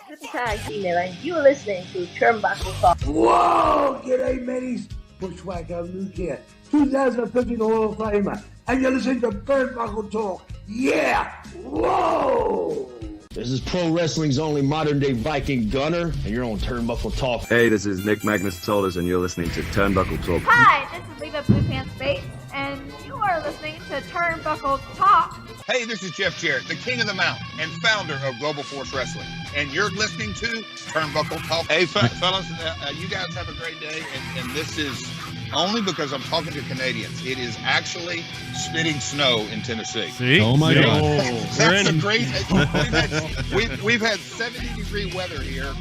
with the tag female, and you're listening to Turnbuckle Talk. Whoa! G'day, mateys. Bushwhacker Luke here, 2015 Hall of Famer, and you're listening to Turnbuckle Talk. Yeah! Whoa! This is pro wrestling's only modern-day Viking Gunner, and you're on Turnbuckle Talk. Hey, this is Nick Magnus-Solis, and you're listening to Turnbuckle Talk. Hi, this is Leva Blue Pants Bates, and you are listening to Turnbuckle Talk. Hey, this is Jeff Jarrett, the king of the mountain and founder of Global Force Wrestling, and you're listening to Turnbuckle Talk. Hey, fellas, you guys have a great day, and this is only because I'm talking to Canadians. It is actually spitting snow in Tennessee. See? Oh my God! That's a great. We've had 70-degree weather here.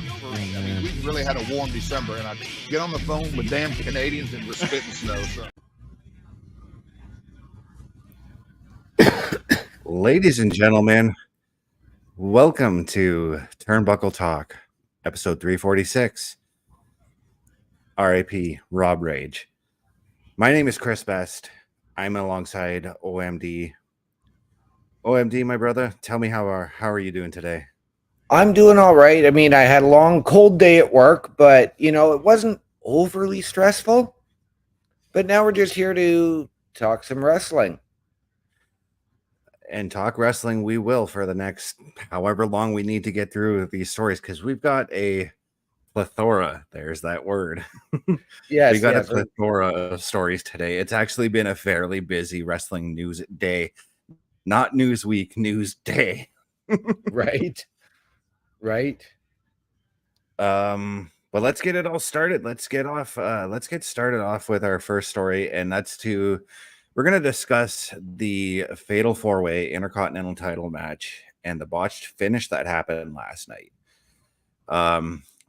We really had a warm December, and I get on the phone with damn Canadians and we're spitting snow. So. Ladies and gentlemen, welcome to Turnbuckle Talk, episode 346. RIP Rob Rage. My name is Chris Best. I'm alongside OMD. OMD, my brother, tell me how are you doing today? I'm doing all right. I mean, I had a long, cold day at work, but, it wasn't overly stressful. But now we're just here to talk some wrestling. And talk wrestling we will for the next however long we need to get through these stories, because we've got a plethora. There's that word. Yes, we got a plethora of stories today. It's actually been a fairly busy wrestling news day. Not news week, news day. Right. But let's get it all started. Let's get started off with our first story, and we're going to discuss the Fatal 4-Way Intercontinental title match and the botched finish that happened last night.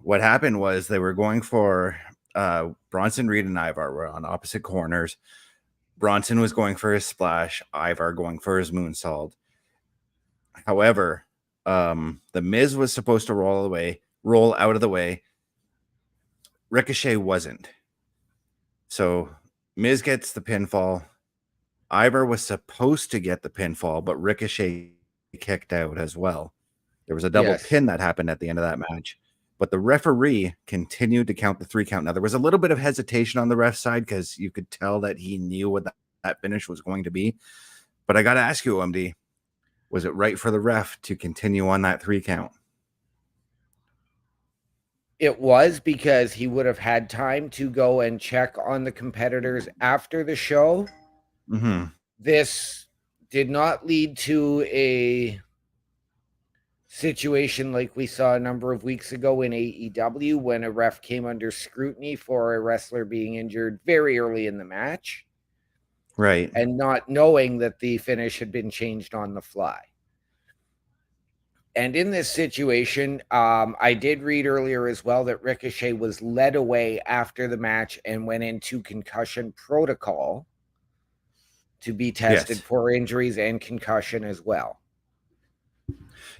What happened was they were going for Bronson Reed and Ivar were on opposite corners. Bronson was going for his splash, Ivar going for his moonsault. However, the Miz was supposed to roll out of the way. Ricochet wasn't. So Miz gets the pinfall. Ivar was supposed to get the pinfall, but Ricochet kicked out as well. There was a double pin that happened at the end of that match, but the referee continued to count the 3 count. Now, there was a little bit of hesitation on the ref side because you could tell that he knew what that finish was going to be. But I got to ask you, OMD, was it right for the ref to continue on that 3 count? It was, because he would have had time to go and check on the competitors after the show. Mm-hmm. This did not lead to a situation like we saw a number of weeks ago in AEW when a ref came under scrutiny for a wrestler being injured very early in the match. Right. And not knowing that the finish had been changed on the fly. And in this situation, I did read earlier as well that Ricochet was led away after the match and went into concussion protocol to be tested for injuries and concussion as well.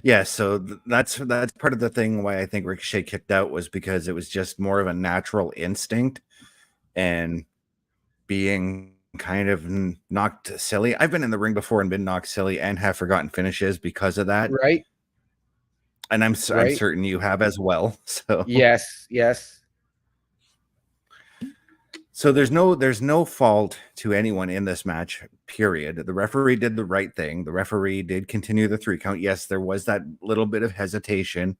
Yeah, so that's part of the thing why I think Ricochet kicked out, was because it was just more of a natural instinct and being kind of knocked silly. I've been in the ring before and been knocked silly and have forgotten finishes because of that. Right. And I'm certain you have as well. So yes. So there's no fault to anyone in this match, period. The referee did the right thing. The referee did continue the 3 count. Yes, there was that little bit of hesitation.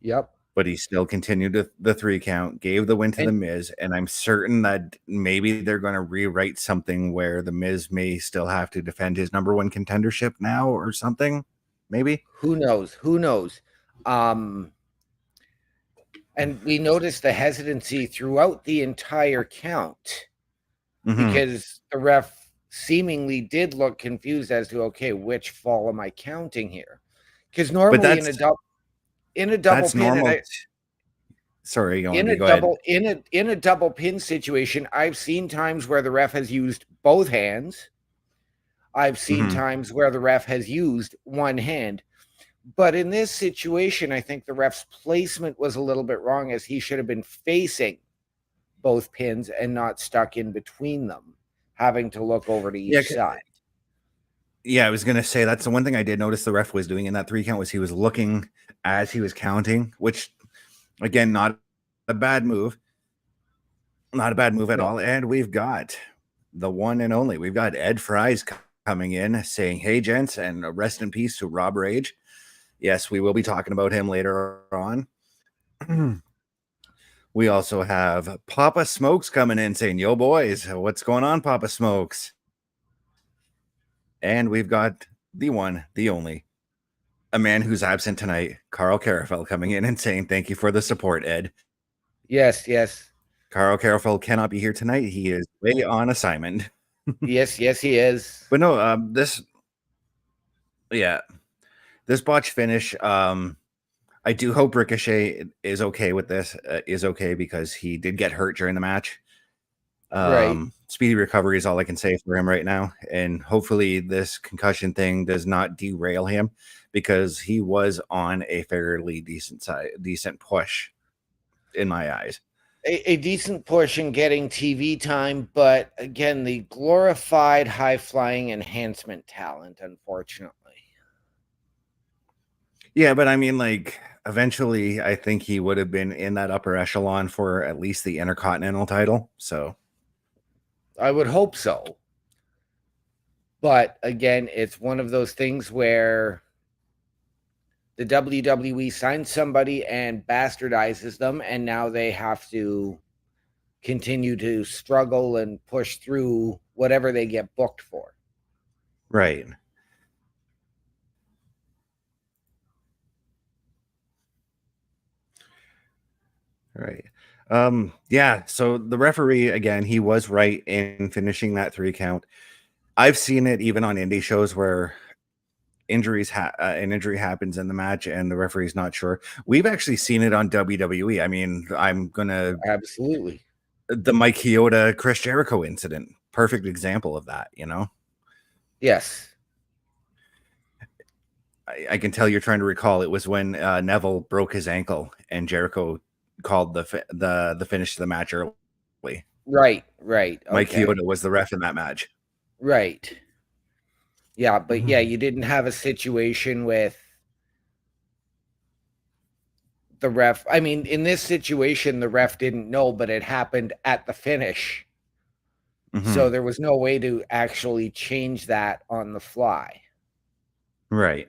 Yep. But he still continued the 3 count, gave the win to the Miz, and I'm certain that maybe they're going to rewrite something where the Miz may still have to defend his number 1 contendership now or something. Maybe. Who knows? And we noticed the hesitancy throughout the entire count, because the ref seemingly did look confused as to, okay, which fall am I counting here? Because normally in a double pin, in a double pin situation, I've seen times where the ref has used both hands. I've seen times where the ref has used one hand. But in this situation, I think the ref's placement was a little bit wrong, as he should have been facing both pins and not stuck in between them, having to look over to each side. Yeah, I was gonna say that's the one thing I did notice the ref was doing in that 3 count was he was looking as he was counting, which again, not a bad move. Not a bad move at all. And we've got the one and only. We've got Ed Fries coming in saying, "Hey, gents, and rest in peace to Rob Rage." Yes, we will be talking about him later on. We also have Papa Smokes coming in saying, "Yo, boys, what's going on, Papa Smokes?" And we've got the one, the only, a man who's absent tonight, Carl Carafel, coming in and saying, "Thank you for the support, Ed." Yes, yes. Carl Carafel cannot be here tonight. He is way on assignment. Yes, he is. But no, this botch finish, I do hope Ricochet is okay with this, is okay, because he did get hurt during the match. Right. Speedy recovery is all I can say for him right now. And hopefully this concussion thing does not derail him, because he was on a fairly decent push in my eyes. A decent push in getting TV time, but again, the glorified high-flying enhancement talent, unfortunately. Yeah, but I mean, like, eventually, I think he would have been in that upper echelon for at least the Intercontinental title. So I would hope so. But again, it's one of those things where the WWE signs somebody and bastardizes them, and now they have to continue to struggle and push through whatever they get booked for. right. Right. Yeah, so the referee, again, he was right in finishing that 3 count. I've seen it even on indie shows where an injury happens in the match and the referee's not sure. We've actually seen it on WWE. I mean, Absolutely. The Mike Chioda Chris Jericho incident, perfect example of that, you know? Yes. I can tell you're trying to recall. It was when Neville broke his ankle and Jericho called the finish to the match early. Right. Okay. Mike Chioda was the ref in that match. Right. Yeah, but yeah, you didn't have a situation with the ref. I mean, in this situation, the ref didn't know, but it happened at the finish. So there was no way to actually change that on the fly. Right.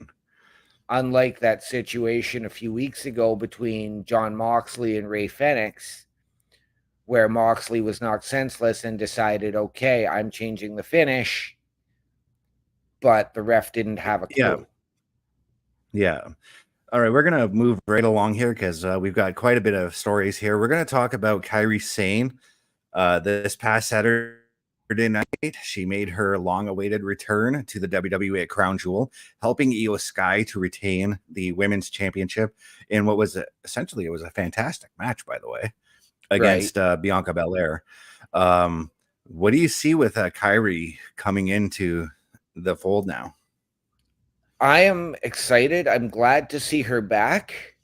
Unlike that situation a few weeks ago between Jon Moxley and Rey Fenix, where Moxley was knocked senseless and decided, okay, I'm changing the finish, but the ref didn't have a clue. Yeah. All right, we're going to move right along here because we've got quite a bit of stories here. We're going to talk about Kairi Sane. This past Saturday night, she made her long-awaited return to the WWE at Crown Jewel, helping Io Sky to retain the Women's Championship in what was essentially, it was a fantastic match, by the way, against Bianca Belair. What do you see with Kairi coming into the fold now? I am excited. I'm glad to see her back.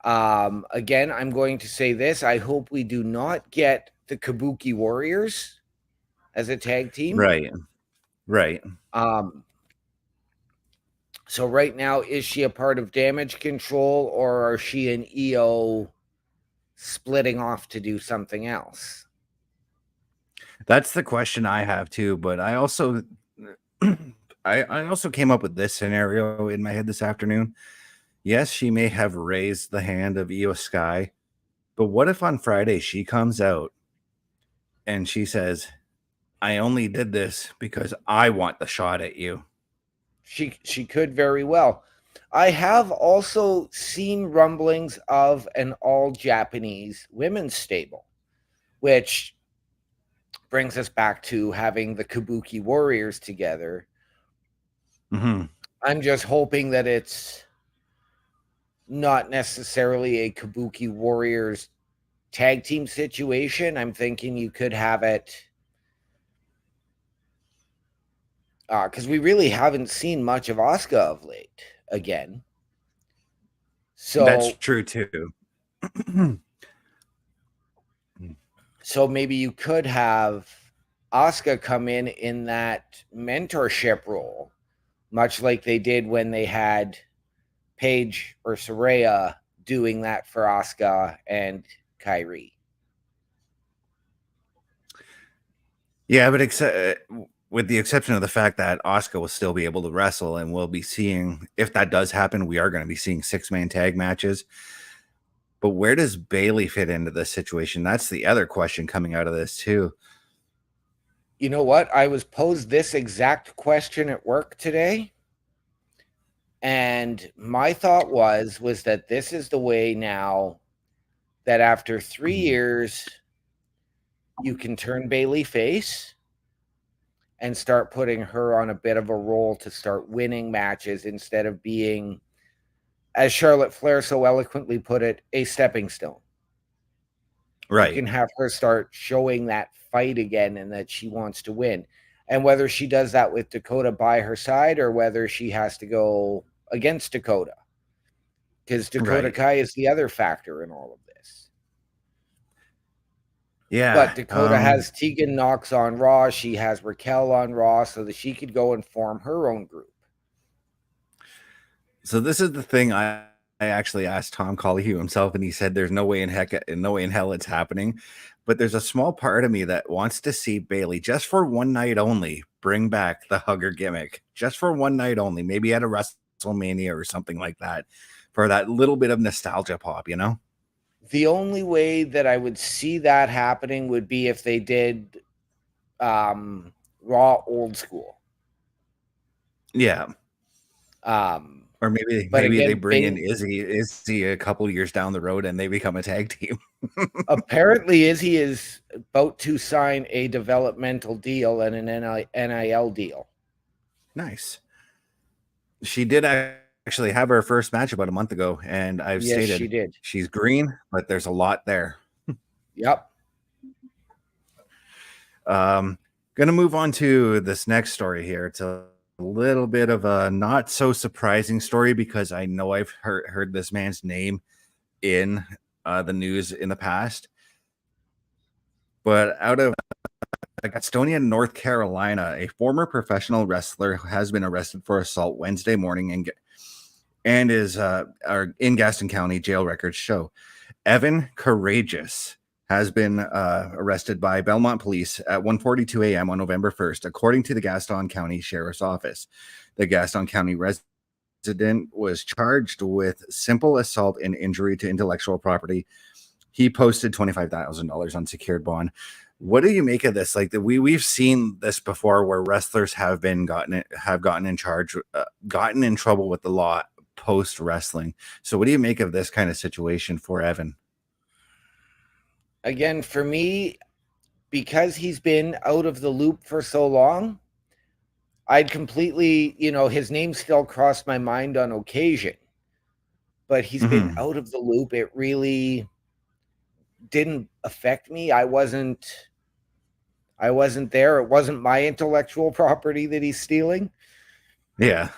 Again, I'm going to say this. I hope we do not get the Kabuki Warriors as a tag team. Right. So right now, is she a part of Damage Control, or are she and Io splitting off to do something else? That's the question I have too, but I also I also came up with this scenario in my head this afternoon. Yes, she may have raised the hand of Io Sky, but what if on Friday she comes out and she says, "I only did this because I want the shot at you"? She could very well. I have also seen rumblings of an all-Japanese women's stable, which brings us back to having the Kabuki Warriors together. I'm just hoping that it's not necessarily a Kabuki Warriors tag team situation. I'm thinking you could have it because we really haven't seen much of Asuka of late again. So that's true too. So maybe you could have Asuka come in that mentorship role much like they did when they had Paige or Saraya doing that for Asuka and Kairi. Yeah, but with the exception of the fact that Asuka will still be able to wrestle, and we'll be seeing, if that does happen, we are going to be seeing 6-man tag matches. But where does Bayley fit into this situation? That's the other question coming out of this too. You know what? I was posed this exact question at work today. And my thought was that this is the way now that after 3 years, you can turn Bayley face and start putting her on a bit of a roll to start winning matches instead of being, as Charlotte Flair so eloquently put it, a stepping stone. Right. You can have her start showing that fight again and that she wants to win. And whether she does that with Dakota by her side or whether she has to go against Dakota, because Dakota Kai is the other factor in all of this. Yeah. But Dakota has Tegan Knox on Raw. She has Raquel on Raw so that she could go and form her own group. So this is the thing I actually asked Tom Collihue himself, and he said there's no way in hell it's happening. But there's a small part of me that wants to see Bayley just for one night only bring back the hugger gimmick, just for one night only, maybe at a WrestleMania or something like that, for that little bit of nostalgia pop, you know? The only way that I would see that happening would be if they did Raw old school. Yeah. Or maybe they bring in Izzy a couple years down the road and they become a tag team. Apparently, Izzy is about to sign a developmental deal and an NIL deal. Nice. She did actually have her first match about a month ago, and I've stated she did. She's green, but there's a lot there. Yep. Gonna move on to this next story here. It's a little bit of a not so surprising story because I know I've heard this man's name in the news in the past. But out of Gastonia, North Carolina, a former professional wrestler has been arrested for assault Wednesday morning and is in Gaston County. Jail records show Evan Courageous has been arrested by Belmont police at 1:42 a.m. on November 1st, according to the Gaston County Sheriff's Office. The Gaston County resident was charged with simple assault and injury to intellectual property. He posted $25,000 on secured bond. What do you make of this? Like we've seen this before, where wrestlers have gotten in trouble with the law post wrestling. So what do you make of this kind of situation for Evan? Again, for me, because he's been out of the loop for so long, I'd completely, his name still crossed my mind on occasion, but he's been out of the loop. It really didn't affect me. I wasn't there. It wasn't my intellectual property that he's stealing. Yeah.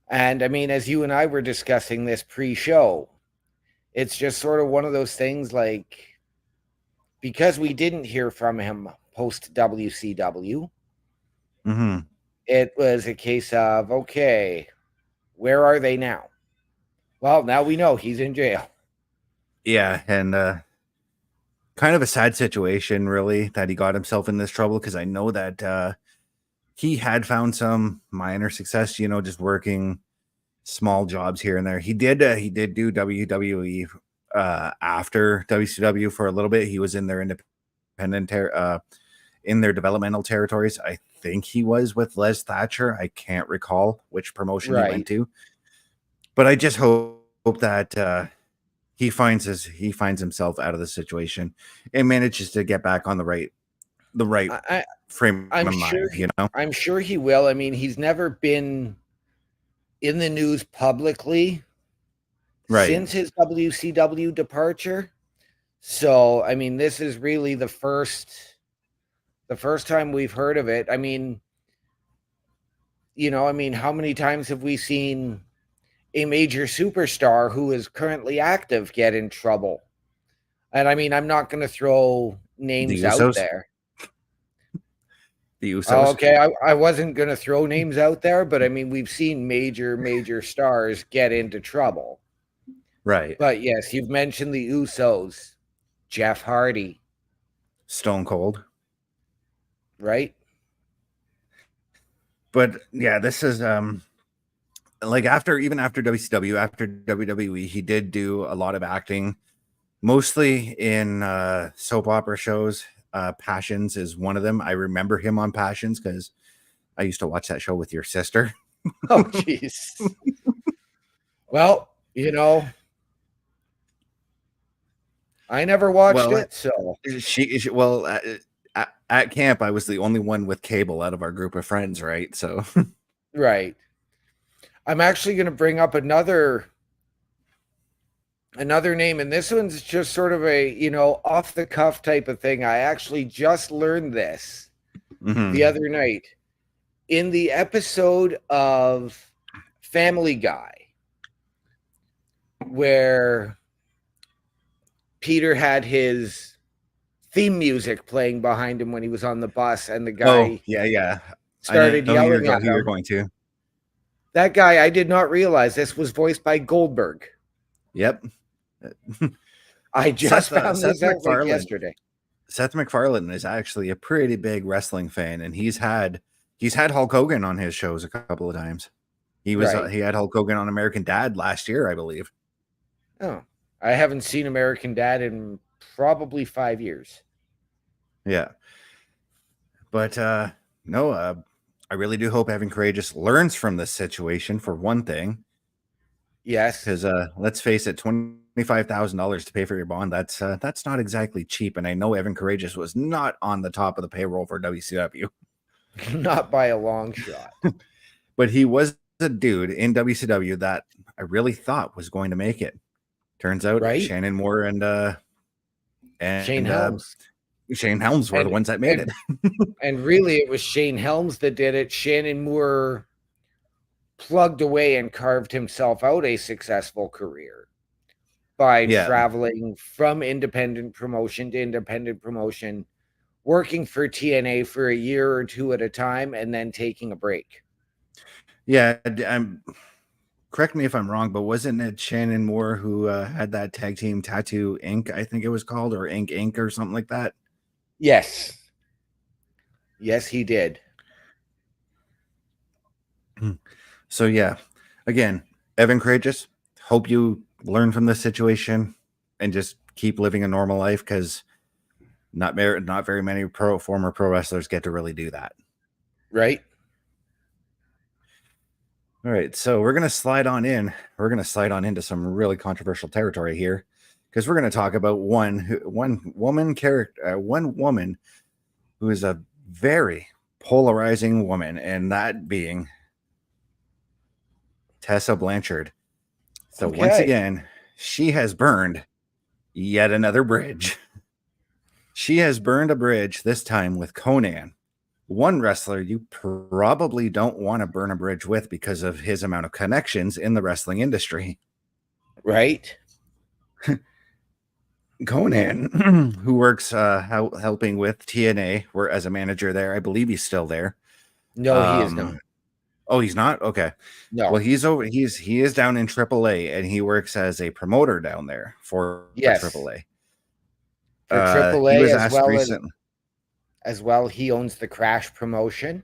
And I mean, as you and I were discussing this pre-show, it's just sort of one of those things, like, because we didn't hear from him post WCW, it was a case of, okay, where are they now? Well, now we know he's in jail. Yeah, and kind of a sad situation, really, that he got himself in this trouble, because I know that he had found some minor success, just working small jobs here and there. He did do WWE after WCW for a little bit. He was in their independent in their developmental territories. I think he was with Les Thatcher. I can't recall which promotion he went to, but I just hope that he finds himself out of the situation and manages to get back on the right frame of mind. I'm sure he will. I mean, he's never been in the news publicly since his WCW departure. So, I mean, this is really the first time we've heard of it. I mean, how many times have we seen a major superstar who is currently active get in trouble? And I mean, I'm not going to throw names out there. The Usos. Oh, okay, I wasn't going to throw names out there, but I mean, we've seen major stars get into trouble. Right. But yes, you've mentioned the Usos, Jeff Hardy, Stone Cold. right? But yeah, this is like even after WCW, after WWE, he did do a lot of acting, mostly in soap opera shows. Passions is one of them. I remember him on Passions because I used to watch that show with your sister. Oh, jeez. Well, you know, I never watched it, so at camp, I was the only one with cable out of our group of friends, right? So right. I'm actually going to bring up another name, and this one's just sort of a, you know, off the cuff type of thing. I actually just learned this the other night in the episode of Family Guy where Peter had his theme music playing behind him when he was on the bus, and the guy started yelling at him. You're going to. That guy, I did not realize this was voiced by Goldberg. Yep. I just found this out like yesterday. Seth MacFarlane is actually a pretty big wrestling fan, and he's had Hulk Hogan on his shows a couple of times. He had Hulk Hogan on American Dad last year, I believe. Oh, I haven't seen American Dad in probably 5 years. Yeah. But no, I really do hope Evan Courageous learns from this situation, for one thing. Yes. Because let's face it, $25,000 to pay for your bond, that's not exactly cheap. And I know Evan Courageous was not on the top of the payroll for WCW. Not by a long shot. But he was a dude in WCW that I really thought was going to make it. Turns out Shannon Moore and Shane Helms. Shane Helms were the ones that made it. And really, it was Shane Helms that did it. Shannon Moore plugged away and carved himself out a successful career by traveling from independent promotion to independent promotion, working for TNA for a year or two at a time, and then taking a break. Yeah, correct me if I'm wrong, but wasn't it Shannon Moore who had that tag team Tattoo Inc., I think it was called, or Ink Inc. or something like that? Yes. Yes, he did. So yeah, again, Evan Courageous, hope you learn from this situation and just keep living a normal life, because not very many former pro wrestlers get to really do that. Right. All right, so we're gonna slide on in. We're gonna slide on into some really controversial territory here, because we're gonna talk about one woman who is a very polarizing woman, and that being Tessa Blanchard. So once again, she has burned yet another bridge. She has burned a bridge, this time with Conan, one wrestler you probably don't want to burn a bridge with because of his amount of connections in the wrestling industry. Right. Conan, who works helping with TNA, as a manager there. I believe he's still there. No, he is not. Oh, he's not? Okay. No. Well, he is down in AAA, and he works as a promoter down there for AAA. For AAA as well, he owns the Crash promotion.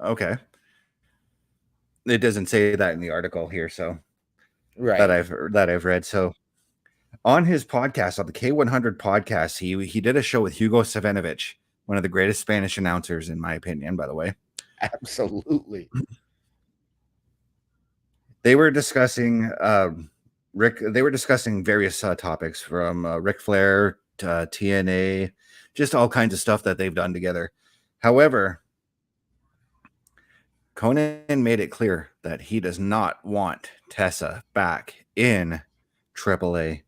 Okay. It doesn't say that in the article here, so that I've read. So on his podcast, on the K100 podcast, he did a show with Hugo Savinovich, one of the greatest Spanish announcers, in my opinion, by the way. Absolutely. They were discussing various topics, from Ric Flair to TNA, just all kinds of stuff that they've done together. However, Conan made it clear that he does not want Tessa back in AAA.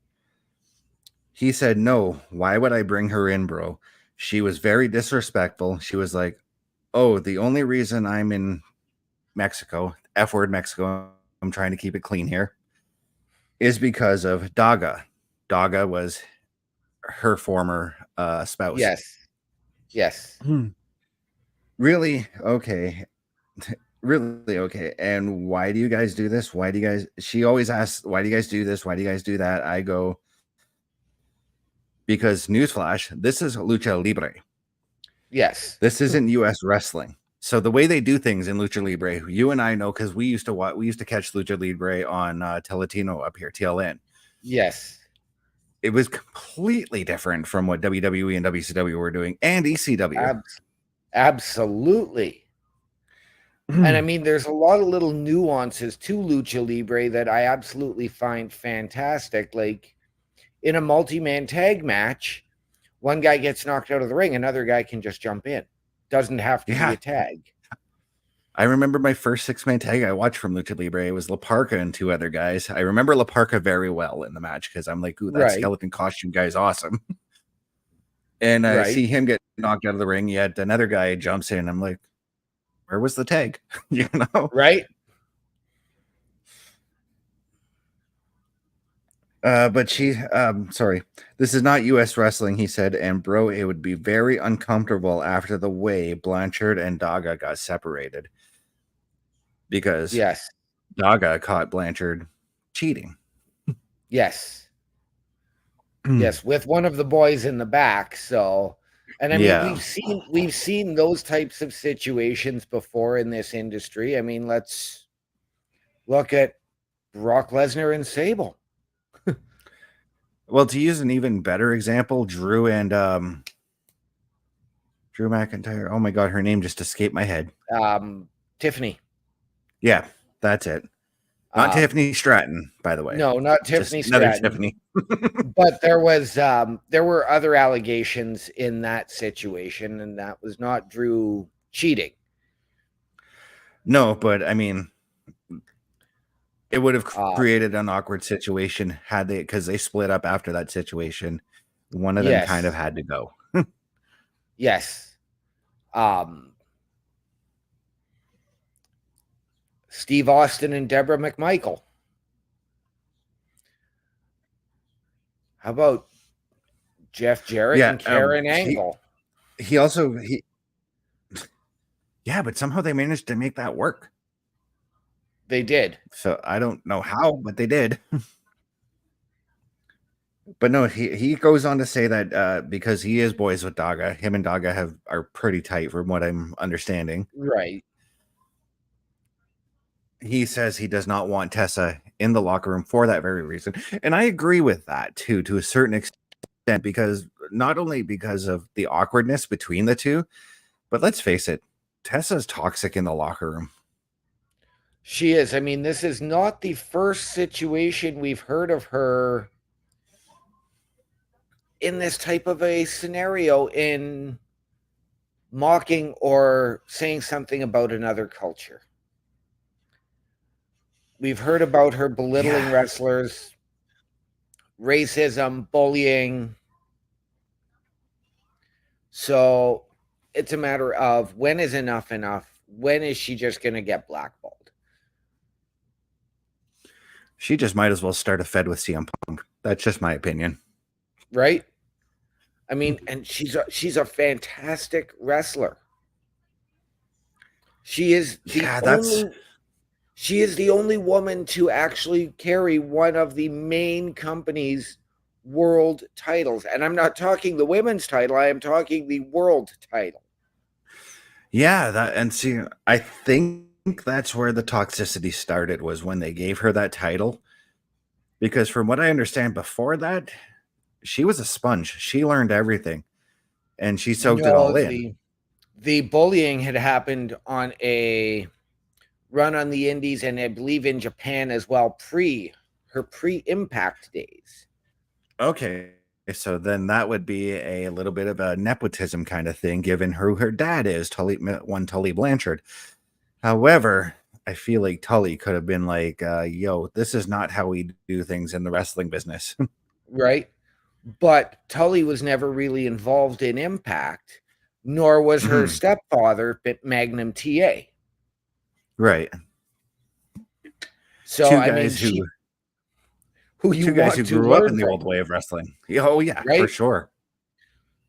He said, "No, why would I bring her in, bro? She was very disrespectful. She was like, oh, the only reason I'm in Mexico, F word Mexico, I'm trying to keep it clean here, is because of Daga. Daga was her former spouse." Yes. Really? Okay. Really? Okay. And why do you guys do this? Why do you guys, she always asks, why do you guys do this? Why do you guys do that? I go, because newsflash, this is lucha libre. Yes. This isn't US wrestling. So the way they do things in lucha libre, you and I know, because we used to catch lucha libre on Teletino up here, TLN. Yes. It was completely different from what WWE and WCW were doing, and ECW. Absolutely. And I mean, there's a lot of little nuances to lucha libre that I absolutely find fantastic. Like in a multi-man tag match, one guy gets knocked out of the ring, another guy can just jump in. Doesn't have to be a tag. I remember my first 6-man tag I watched from lucha libre. It was La Parca and 2 other guys. I remember La Parca very well in the match because I'm like, ooh, that skeleton costume guy is awesome. And I see him get knocked out of the ring, yet another guy jumps in. I'm like, where was the tag? You know? Right. But sorry, this is not US wrestling, he said. And bro, it would be very uncomfortable after the way Blanchard and Daga got separated. Because Daga caught Blanchard cheating. Yes. Yes, with one of the boys in the back. So, and I mean, we've seen those types of situations before in this industry. I mean, let's look at Brock Lesnar and Sable. Well, to use an even better example, Drew McIntyre. Oh my God, her name just escaped my head. Tiffany. Yeah, that's it. Not Tiffany Stratton, by the way. No, not Tiffany Stratton. Another Tiffany. But there were other allegations in that situation, and that was not Drew cheating. No, but I mean, it would have created an awkward situation had they, because they split up after that situation. One of them kind of had to go. Yes. Steve Austin and Deborah McMichael. How about Jeff Jarrett and Karen Angle? Yeah, but somehow they managed to make that work. They did. So I don't know how, but they did. But no, he goes on to say that because he is boys with Daga, him and Daga are pretty tight from what I'm understanding. Right. He says he does not want Tessa in the locker room for that very reason. And I agree with that too, to a certain extent, because not only because of the awkwardness between the two, but let's face it, Tessa's toxic in the locker room. She is. I mean, this is not the first situation we've heard of her in this type of a scenario, in mocking or saying something about another culture. We've heard about her belittling wrestlers, racism, bullying. So it's a matter of, when is enough enough? When is she just going to get blackballed? She just might as well start a fed with CM Punk. That's just my opinion. Right? I mean, and she's a fantastic wrestler. She is the only woman to actually carry one of the main company's world titles. And I'm not talking the women's title, I am talking the world title. Yeah, I think that's where the toxicity started, was when they gave her that title. Because from what I understand before that, she was a sponge. She learned everything. And she soaked it all in. The bullying had happened on a run on the indies, and I believe in Japan as well, her pre-Impact days. Okay, so then that would be a little bit of a nepotism kind of thing, given who her dad is, Tully Blanchard. However, I feel like Tully could have been like, yo, this is not how we do things in the wrestling business. Right. But Tully was never really involved in Impact, nor was her stepfather, Magnum TA. Right. So two guys who grew up in the old way of wrestling. Oh yeah, right? For sure.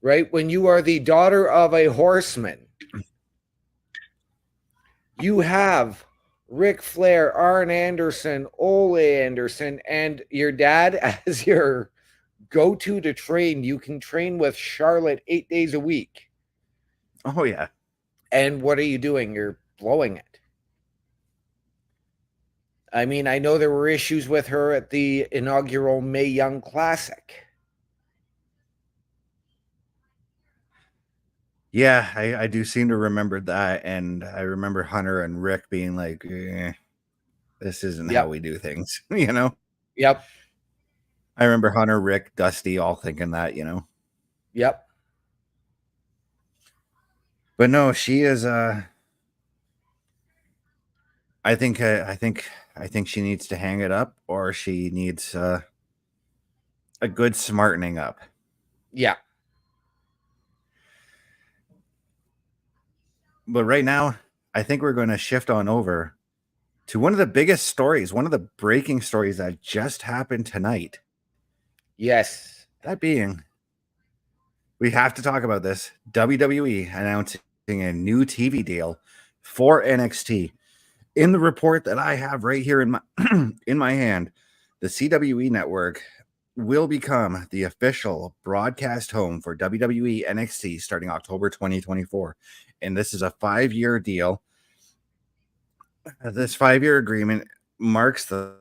Right. When you are the daughter of a horseman, You have Ric Flair, Arn Anderson, Ole Anderson, and your dad as your go-to to train. You can train with Charlotte 8 days a week. Oh yeah. And what are you doing? You're blowing it. I mean, I know there were issues with her at the inaugural Mae Young Classic. Yeah, I do seem to remember that, and I remember Hunter and Rick being like, this isn't how we do things, you know? Yep. I remember Hunter, Rick, Dusty all thinking that, you know? Yep. But no, she is I think she needs to hang it up, or she needs a good smartening up. Yeah. But right now, I think we're going to shift on over to one of the biggest stories, one of the breaking stories that just happened tonight. Yes. That being, we have to talk about this. WWE announcing a new TV deal for NXT. In the report that I have right here in my in my hand, the CWE network will become the official broadcast home for WWE NXT starting October 2024. And this is a 5-year deal. This 5-year agreement marks the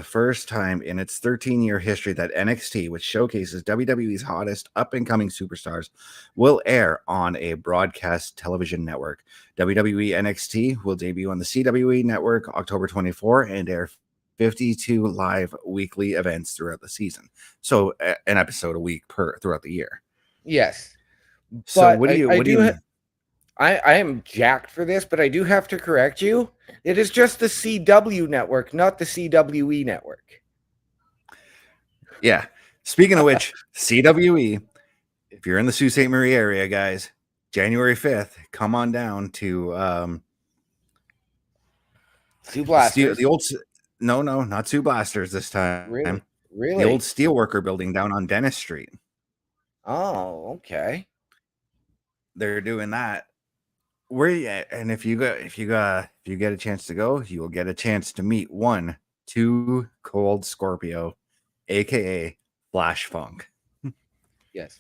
first time in its 13-year history that NXT, which showcases WWE's hottest up-and-coming superstars, will air on a broadcast television network. WWE NXT will debut on the CWE network October 24 and air 52 live weekly events throughout the season. So an episode a week throughout the year. Yes. So but what do you I am jacked for this, but I do have to correct you. It is just the CW network, not the CWE network. Yeah. Speaking of which, CWE, if you're in the Sault Ste. Marie area, guys, January 5th, come on down to Sioux Blasters. the old no, not Sioux Blasters this time. Really? The old Steelworker building down on Dennis Street. Oh, okay. They're doing that. And if you get a chance to go, you will get a chance to meet 2 Cold Scorpio, aka Flash Funk. Yes.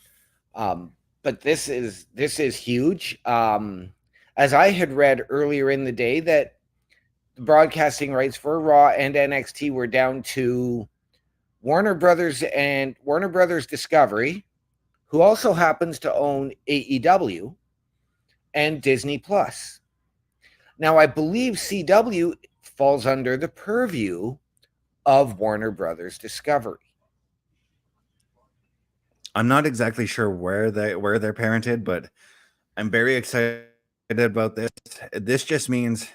But this is huge. As I had read earlier in the day that the broadcasting rights for Raw and NXT were down to Warner Brothers and Warner Brothers Discovery, who also happens to own AEW, and Disney Plus. Now, I believe CW falls under the purview of Warner Brothers Discovery. I'm not exactly sure where they're parented, but I'm very excited about this. This just means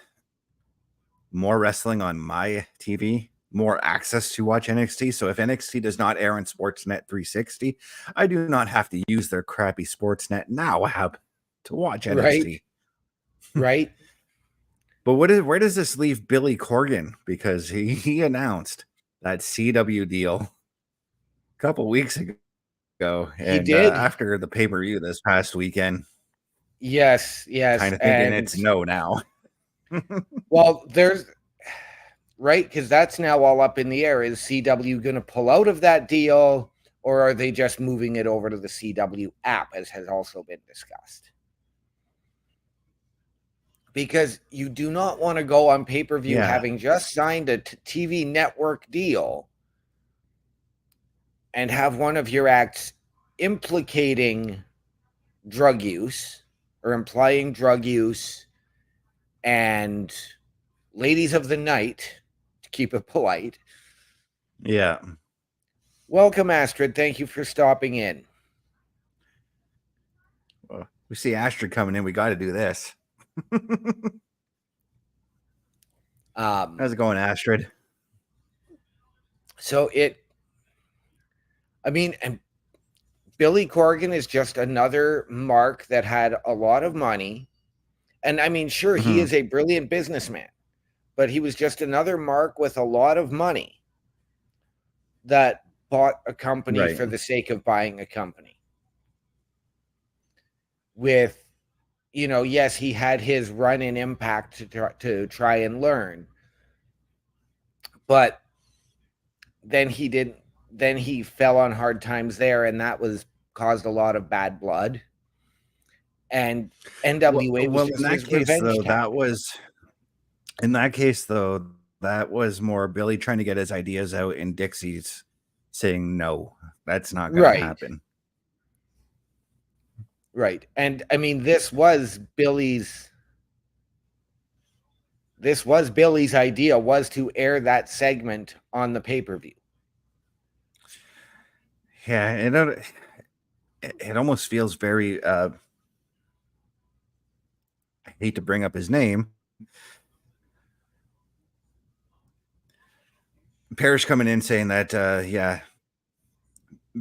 more wrestling on my TV, more access to watch NXT. So if NXT does not air on Sportsnet 360, I do not have to use their crappy Sportsnet now. I have to watch NXT. Right. But where does this leave Billy Corgan? Because he announced that CW deal a couple weeks ago. And he did after the pay-per-view this past weekend. Yes. Kind of thinking it's no now. Well, there's right, because that's now all up in the air. Is CW going to pull out of that deal, or are they just moving it over to the CW app, as has also been discussed? Because you do not want to go on pay-per-view having just signed a TV network deal and have one of your acts implicating drug use or implying drug use and ladies of the night, to keep it polite. Yeah. Welcome, Astrid. Thank you for stopping in. Well, we see Astrid coming in. We got to do this. How's it going, Astrid? So and Billy Corgan is just another mark that had a lot of money. And I mean, sure, he is a brilliant businessman, but he was just another mark with a lot of money that bought a company for the sake of buying a company. With yes, he had his run in Impact to try and learn, but then he didn't. Then he fell on hard times there, and that caused a lot of bad blood. And NWA was just his revenge tactic. In that case, though, that was more Billy trying to get his ideas out, and Dixie's saying no, that's not going to happen. Right. And I mean, this was Billy's idea, was to air that segment on the pay-per-view. Yeah, it almost feels very I hate to bring up his name. Parrish coming in saying that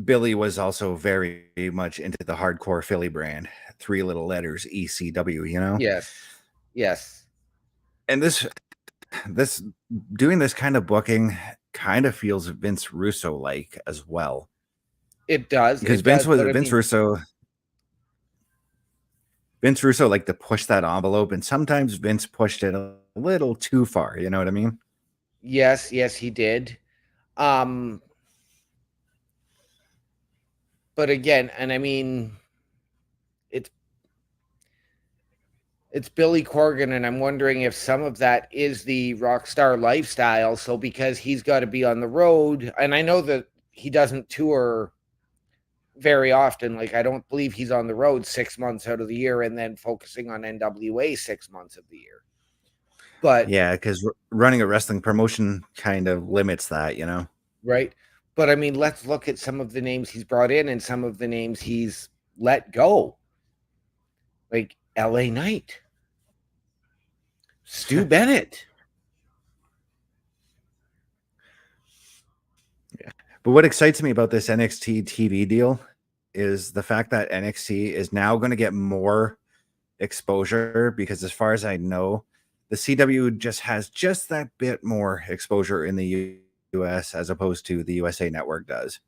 Billy was also very much into the hardcore Philly brand, 3 little letters, ECW, Yes. And this doing this kind of booking kind of feels Vince Russo like as well. It does, because Vince Russo liked to push that envelope, and sometimes Vince pushed it a little too far. You know what I mean? Yes, he did. But again, and I mean, it's Billy Corgan, and I'm wondering if some of that is the rock star lifestyle. So because he's got to be on the road, and I know that he doesn't tour very often. Like, I don't believe he's on the road 6 months out of the year and then focusing on NWA 6 months of the year. But yeah, because running a wrestling promotion kind of limits that, right. But I mean, let's look at some of the names he's brought in and some of the names he's let go. Like LA Knight, Stu Bennett. Yeah. But what excites me about this NXT TV deal is the fact that NXT is now going to get more exposure, because as far as I know, the CW just has just that bit more exposure in the US as opposed to the USA Network does.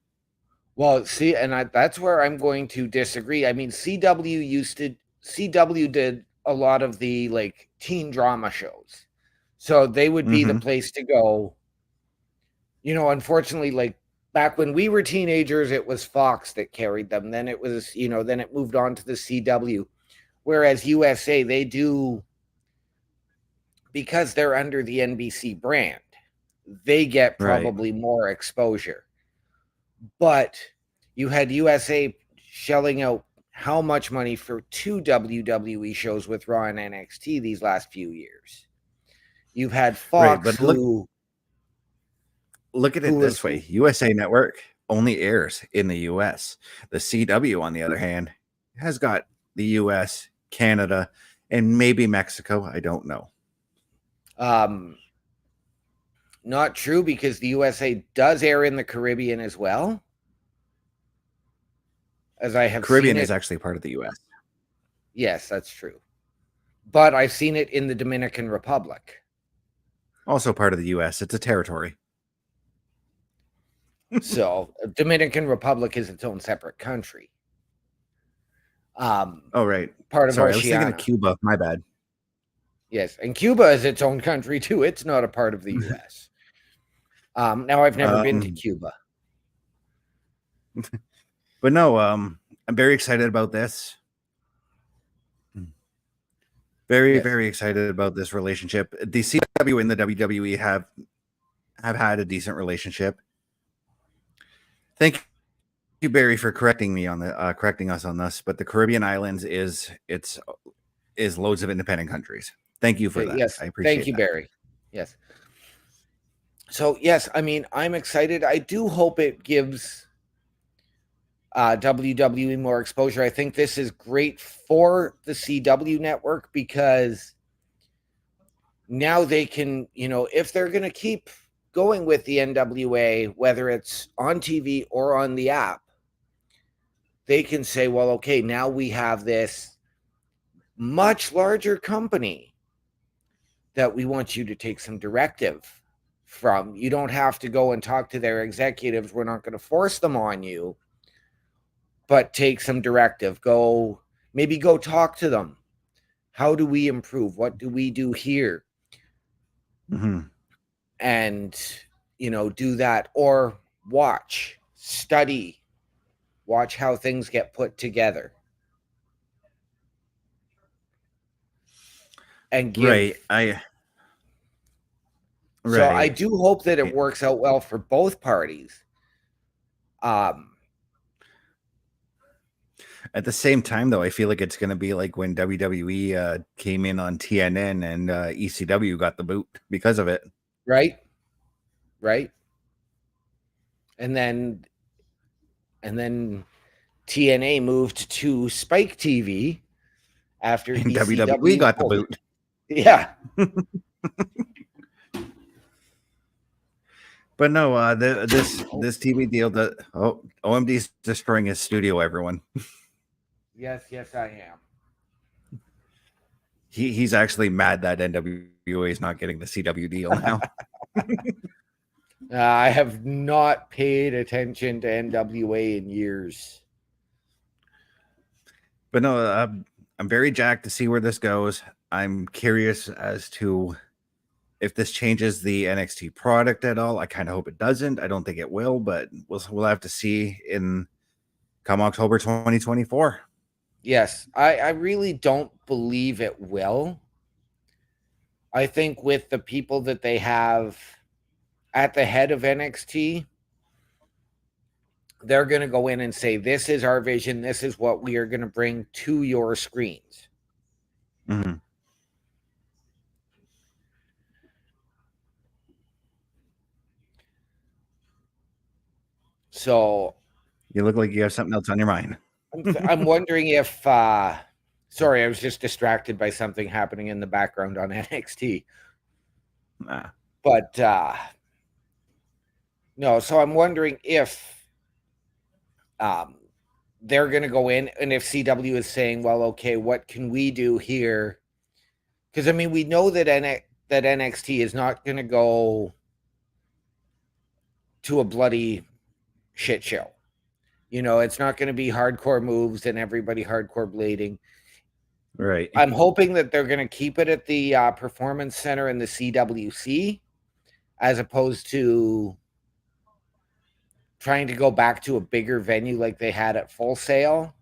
Well, see, and that's where I'm going to disagree. I mean, CW did a lot of the like teen drama shows, so they would be the place to go. Unfortunately, like back when we were teenagers, it was Fox that carried them. Then it was, then it moved on to the CW. Whereas USA, they do, because they're under the NBC brand, they get probably more exposure. But you had USA shelling out how much money for 2 WWE shows with Raw and NXT these last few years. You've had Fox, but look at it this way. USA Network only airs in the US. The CW, on the other hand, has got the US, Canada, and maybe Mexico. I don't know. Not true, because the USA does air in the Caribbean as well. As I have Caribbean seen is actually part of the US. Yes, that's true. But I've seen it in the Dominican Republic. Also part of the US. It's a territory. So Dominican Republic is its own separate country. Oh, right. Part of Sorry, Oceania. I was thinking of Cuba. My bad. Yes, and Cuba is its own country too. It's not a part of the U.S. Now, I've never been to Cuba. But no, I'm very excited about this. Very excited about this relationship. The CW and the WWE have had a decent relationship. Thank you, Barry, for correcting me on the correcting us on this. But the Caribbean islands is loads of independent countries. Thank you for that. Yes, I appreciate thank you, that. Barry. Yes. So yes, I mean, I'm excited. I do hope it gives WWE more exposure. I think this is great for the CW network, because now they can, if they're going to keep going with the NWA, whether it's on TV or on the app, they can say, well, okay, now we have this much larger company that we want you to take some directive from. You don't have to go and talk to their executives. We're not going to force them on you, but take some directive. Maybe go talk to them. How do we improve? What do we do here? Mm-hmm. And, do that, or watch, study, watch how things get put together. And give. Right. So I do hope that it works out well for both parties. At the same time, though, I feel like it's going to be like when WWE came in on TNN and ECW got the boot because of it. Right. And then TNA moved to Spike TV after And ECW WWE got the boot. Yeah. But no, this TV deal that OMD's destroying his studio, everyone. Yes, I am. He's actually mad that NWA is not getting the CW deal now. I have not paid attention to NWA in years. But no, I'm very jacked to see where this goes. I'm curious as to if this changes the NXT product at all. I kind of hope it doesn't. I don't think it will, but we'll have to see come October 2024. Yes, I really don't believe it will. I think with the people that they have at the head of NXT, they're going to go in and say, this is our vision. This is what we are going to bring to your screens. Mm-hmm. So you look like you have something else on your mind. I'm wondering if, sorry, I was just distracted by something happening in the background on NXT. But no, so I'm wondering if they're going to go in, and if CW is saying, well, okay, what can we do here? Because, I mean, we know that NXT is not going to go to a bloody shit show. It's not going to be hardcore moves and everybody hardcore blading. Right. I'm hoping that they're going to keep it at the Performance Center in the CWC, as opposed to trying to go back to a bigger venue like they had at Full Sail.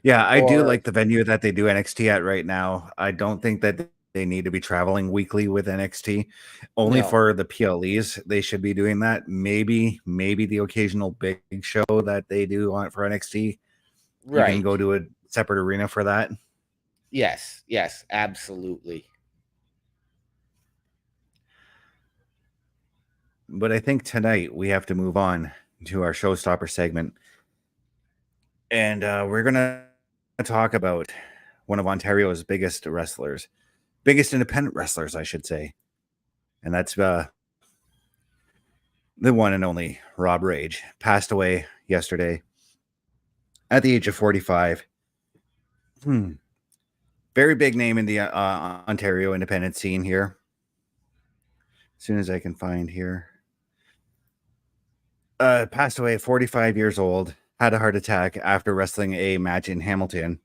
Yeah, I do like the venue that they do NXT at right now. I don't think that they need to be traveling weekly with NXT. Only for the PLEs, they should be doing that. Maybe the occasional big show that they do for NXT. Right. You can go to a separate arena for that. Yes, absolutely. But I think tonight we have to move on to our showstopper segment. And we're going to talk about one of Ontario's biggest independent wrestlers, I should say. And that's the one and only Rob Rage. Passed away yesterday at the age of 45. Very big name in the Ontario independent scene here. As soon as I can find here. Passed away at 45 years old. Had a heart attack after wrestling a match in Hamilton.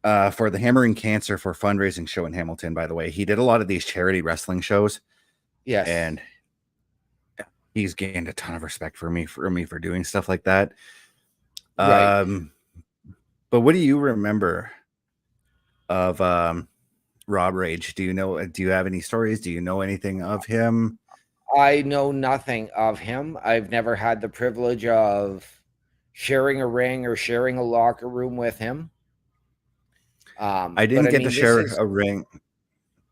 For the Hammering Cancer for fundraising show in Hamilton, by the way. He did a lot of these charity wrestling shows. Yes. And he's gained a ton of respect for me for doing stuff like that. Right. But what do you remember of Rob Rage? Do you have any stories? Do you know anything of him? I know nothing of him. I've never had the privilege of sharing a ring or sharing a locker room with him. I didn't get to share a ring.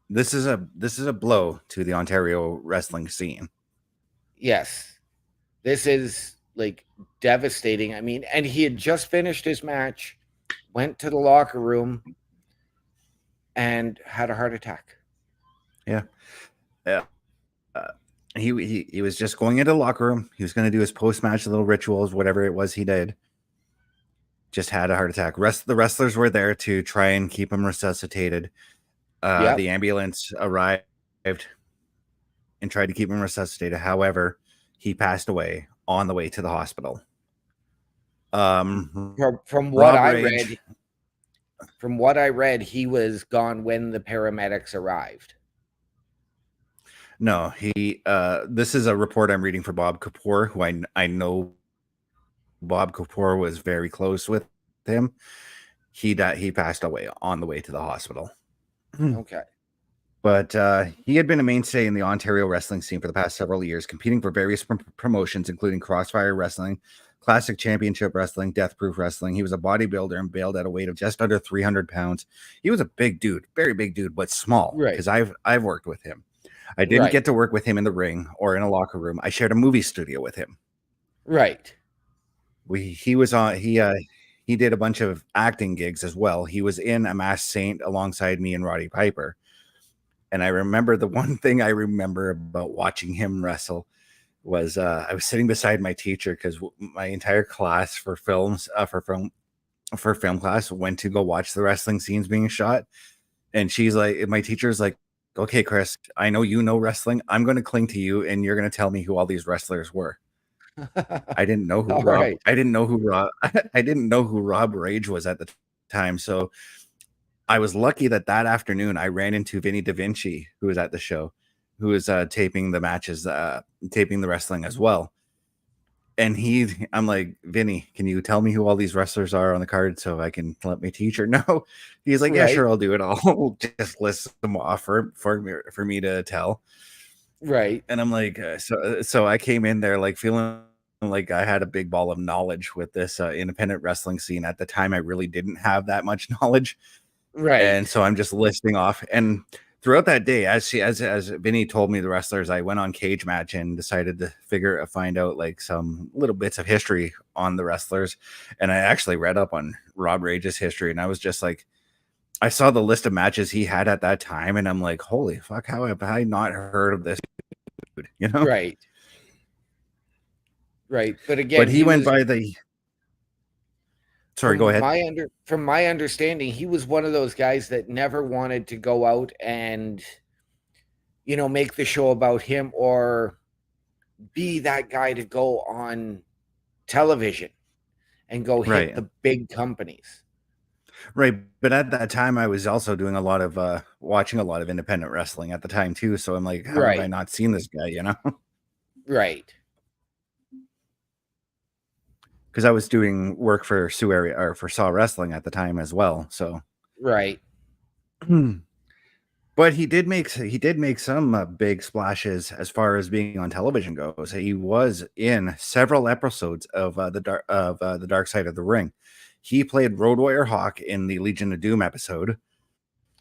This is a blow to the Ontario wrestling scene. Yes. This is like devastating. I mean, and he had just finished his match, went to the locker room, and had a heart attack. Yeah. He was just going into the locker room. He was going to do his post-match little rituals, whatever it was he did. Just had a heart attack. The wrestlers were there to try and keep him resuscitated. The ambulance arrived and tried to keep him resuscitated. However, he passed away on the way to the hospital. From what Rob I Rage- read, from what I read, he was gone when the paramedics arrived. No, he. This is a report I'm reading for Bob Kapoor, who I know. Bob Kapoor was very close with him. He passed away on the way to the hospital. Okay. But he had been a mainstay in the Ontario wrestling scene for the past several years, competing for various promotions, including Crossfire Wrestling, Classic Championship Wrestling, Death Proof Wrestling. He was a bodybuilder and bailed at a weight of just under 300 pounds. He was a big dude, very big dude, but small. Right. Because I've worked with him. I didn't get to work with him in the ring or in a locker room. I shared a movie studio with him. Right. He did a bunch of acting gigs as well. He was in A Masked Saint alongside me and Roddy Piper. And I remember the one thing I remember about watching him wrestle was I was sitting beside my teacher because my entire class for film class went to go watch the wrestling scenes being shot. And she's like, my teacher's like, okay, Chris, I know you know wrestling. I'm going to cling to you, and you're going to tell me who all these wrestlers were. I didn't know who I didn't know who Rob Rage was at the time. So I was lucky that afternoon I ran into Vinny Da Vinci, who was at the show, who was taping the matches, taping the wrestling as well. And I'm like, Vinny, can you tell me who all these wrestlers are on the card so I can let my teacher know? He's like, yeah, sure, I'll do it. I'll just list them off for me to tell. Right. And I'm like, so I came in there like feeling like I had a big ball of knowledge with this independent wrestling scene. At the time, I really didn't have that much knowledge. Right. And so I'm just listing off. And throughout that day, as Vinny told me the wrestlers, I went on Cage Match and decided to find out like some little bits of history on the wrestlers. And I actually read up on Rob Rage's history, and I was just like, I saw the list of matches he had at that time, and I'm like, holy fuck, how have I not heard of this dude? You know? Right. But again, he went by the. Sorry, go ahead. From my understanding, he was one of those guys that never wanted to go out and, make the show about him or be that guy to go on television and go hit the big companies. Right. But at that time, I was also doing a lot of watching a lot of independent wrestling at the time, too. So I'm like, how have I not seen this guy, Right. Because I was doing work for for Saw Wrestling at the time as well. So right. But he did make some big splashes as far as being on television goes. He was in several episodes of the Dark Side of the Ring. He played Road Warrior Hawk in the Legion of Doom episode.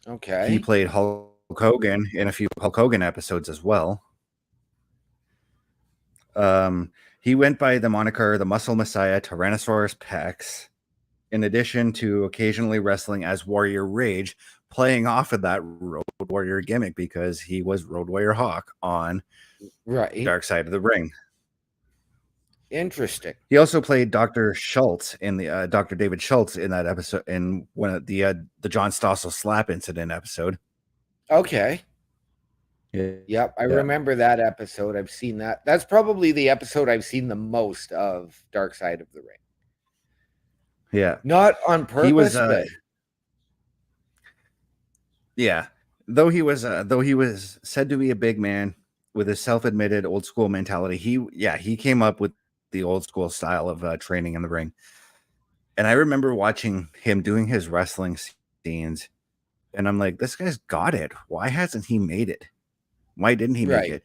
Okay. He played Hulk Hogan in a few Hulk Hogan episodes as well. He went by the moniker the Muscle Messiah Tyrannosaurus Rex, in addition to occasionally wrestling as Warrior Rage, playing off of that Road Warrior gimmick because he was Road Warrior Hawk on Dark Side of the Ring. Interesting. He also played Dr. Schultz in the Dr. David Schultz in that episode, in one of the John Stossel slap incident episode. Okay. Yep, I remember that episode. I've seen that. That's probably the episode I've seen the most of Dark Side of the Ring. Yeah. Not on purpose, he was, but yeah. Though he was said to be a big man with a self-admitted old school mentality, he came up with the old school style of training in the ring. And I remember watching him doing his wrestling scenes, and I'm like, this guy's got it. Why hasn't he made it? Why didn't he make it?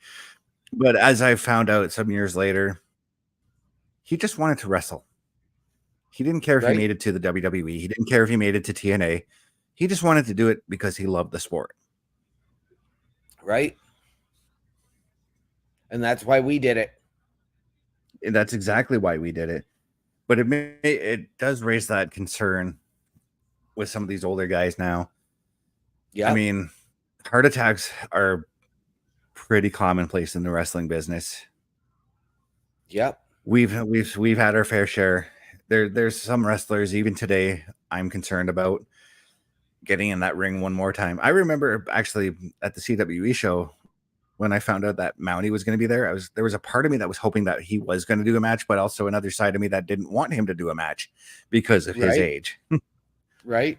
But as I found out some years later, he just wanted to wrestle. He didn't care if he made it to the WWE. He didn't care if he made it to TNA. He just wanted to do it because he loved the sport. Right. And that's why we did it. And that's exactly why we did it. But it does raise that concern with some of these older guys now. Yeah. I mean, heart attacks are pretty commonplace in the wrestling business. Yep. We've had our fair share. There's some wrestlers even today I'm concerned about getting in that ring one more time. I remember actually at the CWE show when I found out that Mountie was going to be there. There was a part of me that was hoping that he was going to do a match, but also another side of me that didn't want him to do a match because of his age. Right.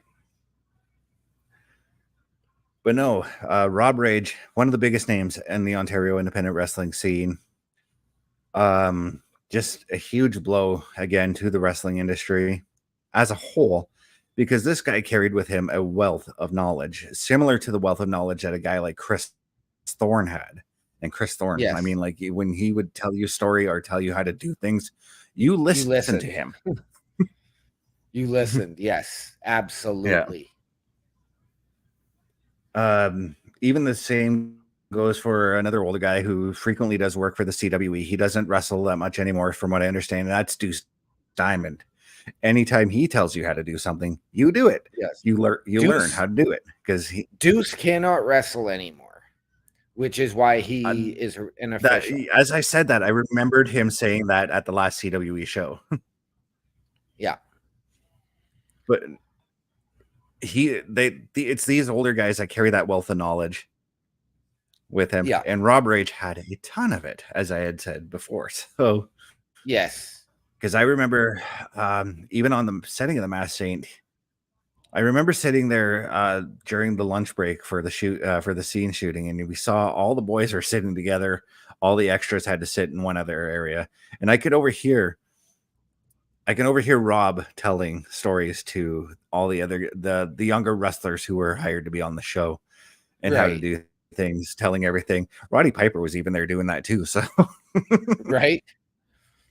But no, Rob Rage, one of the biggest names in the Ontario independent wrestling scene. Just a huge blow again to the wrestling industry as a whole, because this guy carried with him a wealth of knowledge, similar to the wealth of knowledge that a guy like Chris Thorne had. And Chris Thorne, Yes. I mean, like when he would tell you a story or tell you how to do things, you listen to him. You listened. Yes, absolutely. Even the same goes for another older guy who frequently does work for the CWE. He doesn't wrestle that much anymore, from what I understand. And that's Deuce Diamond. Anytime he tells you how to do something, you do it. Yes. You learn how to do it, because Deuce cannot wrestle anymore, which is why he is an official. As I said that, I remembered him saying that at the last CWE show. Yeah. But it's these older guys that carry that wealth of knowledge with him. Yeah. And Rob Rage had a ton of it, as I had said before. So yes, because I remember even on the setting of the Masked Saint, I remember sitting there during the lunch break for the for the scene shooting, and we saw all the boys were sitting together. All the extras had to sit in one other area, and I can overhear Rob telling stories to all the other the younger wrestlers who were hired to be on the show, and how to do things, telling everything. Roddy Piper was even there doing that too. So right.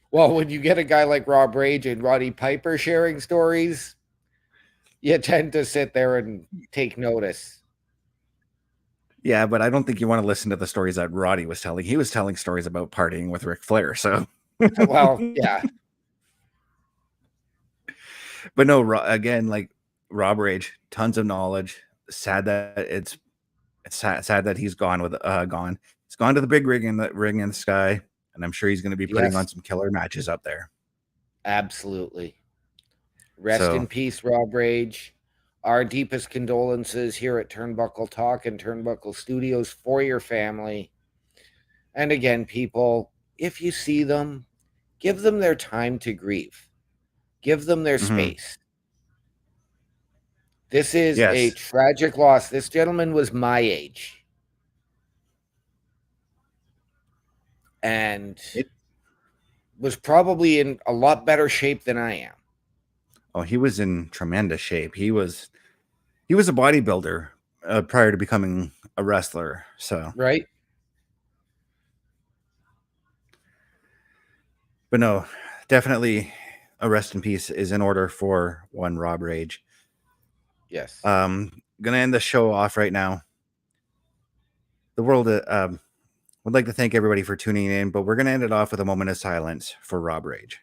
Well, when you get a guy like Rob Rage and Roddy Piper sharing stories, you tend to sit there and take notice. Yeah, but I don't think you want to listen to the stories that Roddy was telling. He was telling stories about partying with Ric Flair. So well, yeah. But no, again, like Rob Rage, tons of knowledge. Sad that it's sad that he's gone with gone. He's gone to the big ring in the sky, and I'm sure he's going to be putting on some killer matches up there. Absolutely. Rest in peace, Rob Rage. Our deepest condolences here at Turnbuckle Talk and Turnbuckle Studios for your family. And again, people, if you see them, give them their time to grieve. Give them their space. This is a tragic loss. This gentleman was my age. And was probably in a lot better shape than I am. Oh, he was in tremendous shape. He was a bodybuilder prior to becoming a wrestler. So right. But no, definitely a rest in peace is in order for one Rob Rage. Yes. Gonna end the show off right now. The world would like to thank everybody for tuning in, but we're gonna end it off with a moment of silence for Rob Rage.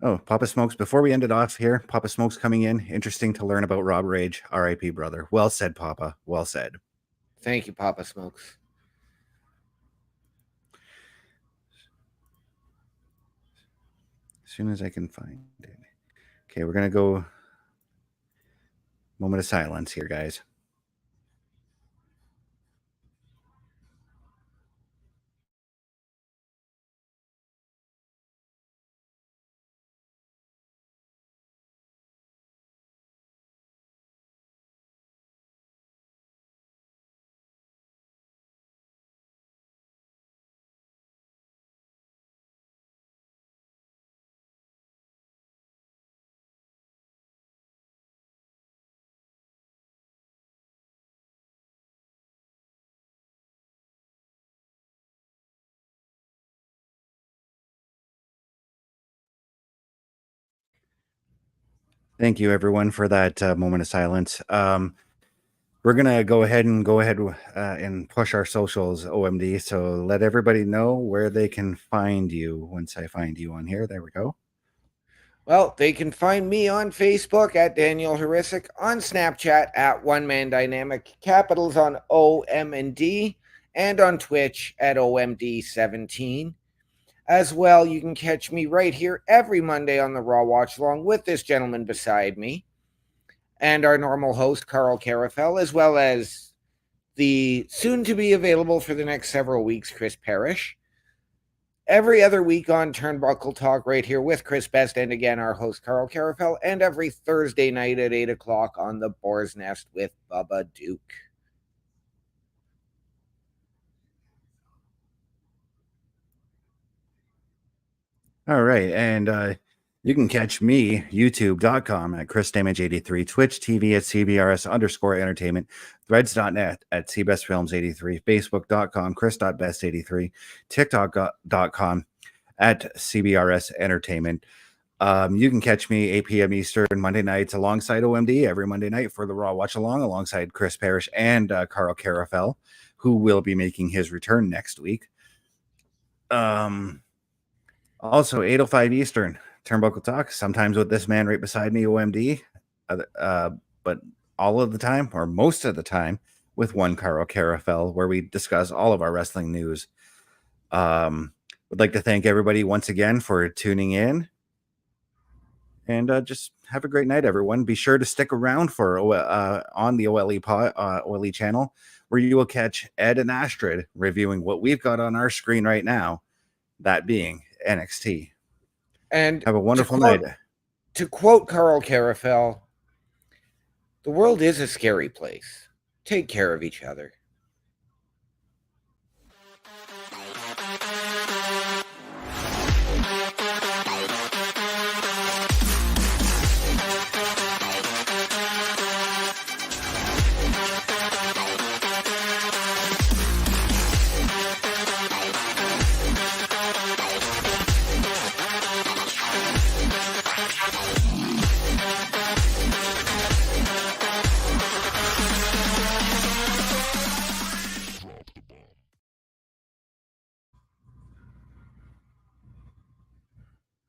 Oh, Papa Smokes, before we end it off here, Papa Smokes coming in. Interesting to learn about Rob Rage, R.I.P. brother. Well said, Papa. Well said. Thank you, Papa Smokes. As soon as I can find it. Okay, we're going to go moment of silence here, guys. Thank you, everyone, for that moment of silence. We're going to go ahead and push our socials, OMD. So let everybody know where they can find you once I find you on here. There we go. Well, they can find me on Facebook at Daniel Horisic, on Snapchat at One Man Dynamic, capitals on O, M, and D, and on Twitch at OMD17. As well, you can catch me right here every Monday on the Raw Watch Along with this gentleman beside me and our normal host, Carl Carafel, as well as the soon-to-be available for the next several weeks, Chris Parrish. Every other week on Turnbuckle Talk right here with Chris Best and again our host Carl Carafel, and every Thursday night at 8 o'clock on the Boar's Nest with Bubba Duke. All right, and you can catch me, youtube.com at ChrisDamage83, Twitch TV at CBRS_entertainment, threads.net at CBestFilms83, Facebook.com, Chris.best83, TikTok.com at CBRS Entertainment. You can catch me 8 p.m. Eastern Monday nights alongside OMD every Monday night for the Raw Watch Along alongside Chris Parrish and Carl Carafel, who will be making his return next week. Also, 8:05 Eastern, Turnbuckle Talk, sometimes with this man right beside me, OMD, but all of the time, or most of the time, with one Carl Carafel, where we discuss all of our wrestling news. Would like to thank everybody once again for tuning in, and just have a great night, everyone. Be sure to stick around for on the OLE channel, where you will catch Ed and Astrid reviewing what we've got on our screen right now, that being NXT. And have a wonderful night. To quote Carl Carafel, the world is a scary place. Take care of each other.